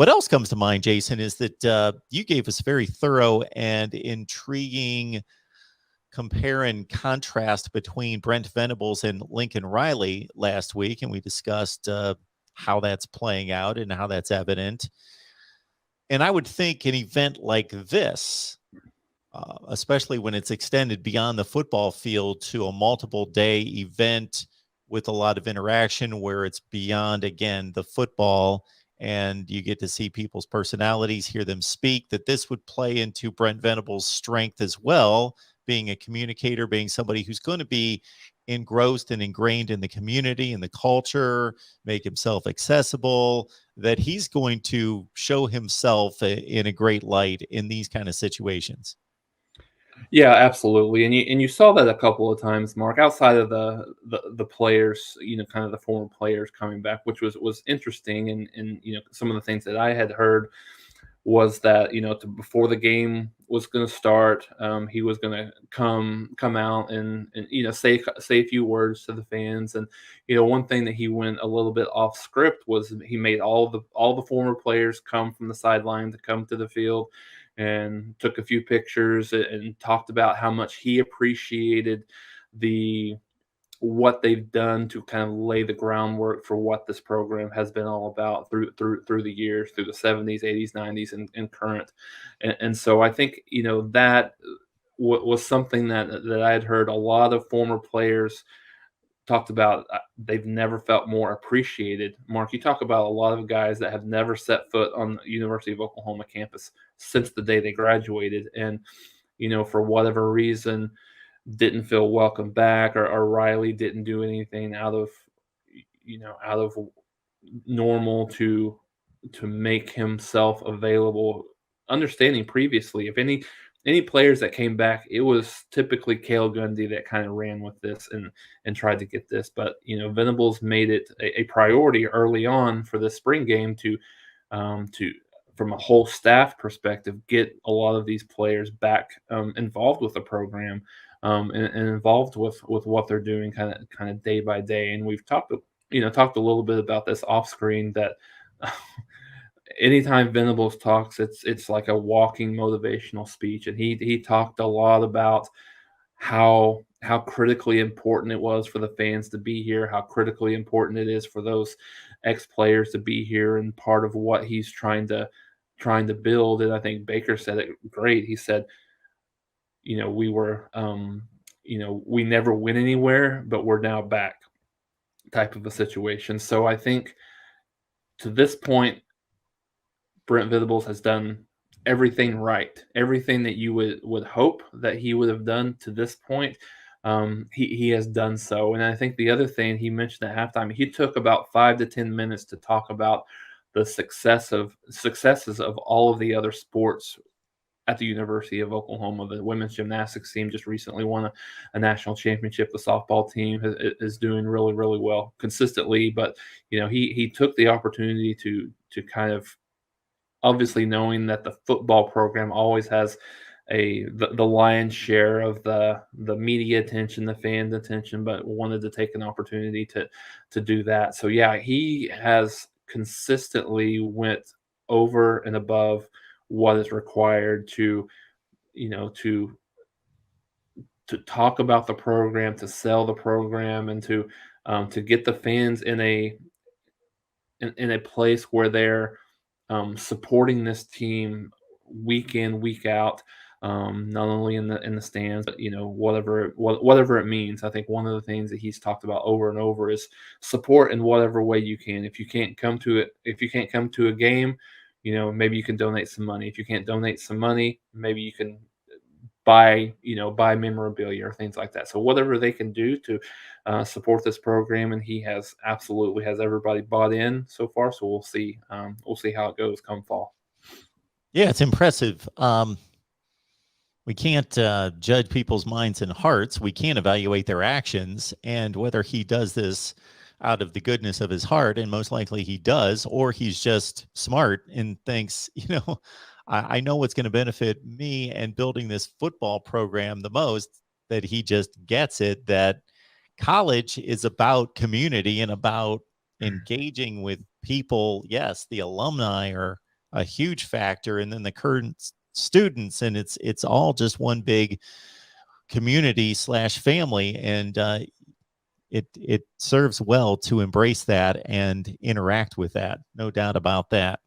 What else comes to mind, Jason, is that you gave us a very thorough and intriguing compare and contrast between Brent Venables and Lincoln Riley last week, and we discussed how that's playing out and how that's evident. And I would think an event like this, especially when it's extended beyond the football field to a multiple day event with a lot of interaction where it's beyond, again, the football, and you get to see people's personalities, hear them speak, that this would play into Brent Venables' strength as well, being a communicator, being somebody who's going to be engrossed and ingrained in the community and the culture, make himself accessible, that he's going to show himself in a great light in these kind of situations. Yeah, absolutely. And you saw that a couple of times, Mark, outside of the players, kind of the former players coming back, which was interesting. And some of the things that I had heard was that before the game was going to start, he was going to come out and say a few words to the fans. And one thing that he went a little bit off script was he made all the former players come from the sideline to come to the field, and took a few pictures and talked about how much he appreciated what they've done to kind of lay the groundwork for what this program has been all about through the years, through the 70s, 80s, 90s, and current. And so I think that was something that I had heard a lot of former players talked about. They've never felt more appreciated. Mark, you talk about a lot of guys that have never set foot on the University of Oklahoma campus since the day they graduated, and for whatever reason didn't feel welcome back, or Riley didn't do anything out of normal to make himself available. Understanding previously, if any players that came back, it was typically Cale Gundy that kind of ran with this and tried to get this. But Venables made it a priority early on for the spring game to from a whole staff perspective, get a lot of these players back involved with the program, and involved with what they're doing kind of day by day. And we've talked a little bit about this off screen, that anytime Venables talks, it's like a walking motivational speech. And he talked a lot about how critically important it was for the fans to be here, how critically important it is for those ex-players to be here, and part of what he's trying to build. And I think Baker said it great. He said, we were, we never went anywhere, but we're now back, type of a situation. So I think to this point, Brent Venables has done everything right, everything that you would hope that he would have done to this point. He has done so. And I think the other thing he mentioned at halftime, he took about 5 to 10 minutes to talk about the successes of all of the other sports at the University of Oklahoma. The women's gymnastics team just recently won a national championship. The softball team is doing really, really well consistently. But he took the opportunity to kind of, obviously knowing that the football program always has the lion's share of the media attention, the fans' attention, but wanted to take an opportunity to do that. So yeah, he has consistently went over and above what is required to talk about the program, to sell the program, and to get the fans in a place where they're supporting this team week in, week out, not only in the stands, but whatever it means. I think one of the things that he's talked about over and over is support in whatever way you can. If you can't come to a game, maybe you can donate some money. If you can't donate some money, maybe you can buy memorabilia or things like that. So whatever they can do to support this program, and he absolutely has everybody bought in so far. So we'll see how it goes come fall. Yeah, it's impressive. We can't judge people's minds and hearts. We can't evaluate their actions, and whether he does this out of the goodness of his heart, and most likely he does, or he's just smart and thinks, I know what's going to benefit me and building this football program the most, that he just gets it, that college is about community and about engaging with people. Yes, the alumni are a huge factor, and then the current students, and it's all just one big community slash family, and it serves well to embrace that and interact with that. No doubt about that.